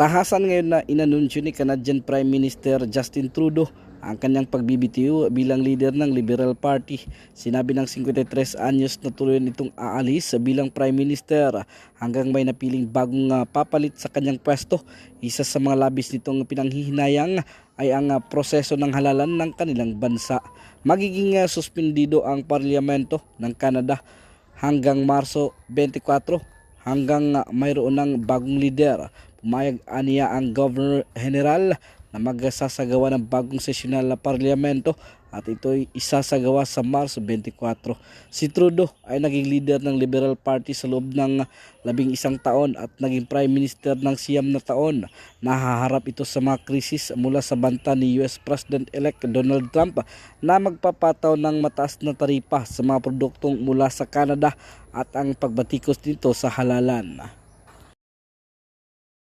Tahasan ngayon na inanunsyo ni Canadian Prime Minister Justin Trudeau ang kanyang pagbibitiw bilang leader ng Liberal Party. Sinabi ng 53 anyos na tuloy nitong aalis bilang Prime Minister hanggang may napiling bagong papalit sa kanyang pwesto. Isa sa mga labis nitong pinanghihinayang ay ang proseso ng halalan ng kanilang bansa. Magiging suspendido ang parlamento ng Canada hanggang Marso 24 hanggang mayroon ng bagong leader. Pumayag aniya ang Governor General na magsasagawa ng bagong sesyonal na parlamento at ito'y isasagawa sa Marso 24. Si Trudeau ay naging leader ng Liberal Party sa loob ng 11 taon at naging Prime Minister ng 9 na taon. Nahaharap ito sa mga krisis mula sa banta ni US President-elect Donald Trump na magpapataw ng mataas na taripa sa mga produktong mula sa Canada at ang pagbatikos nito sa halalan.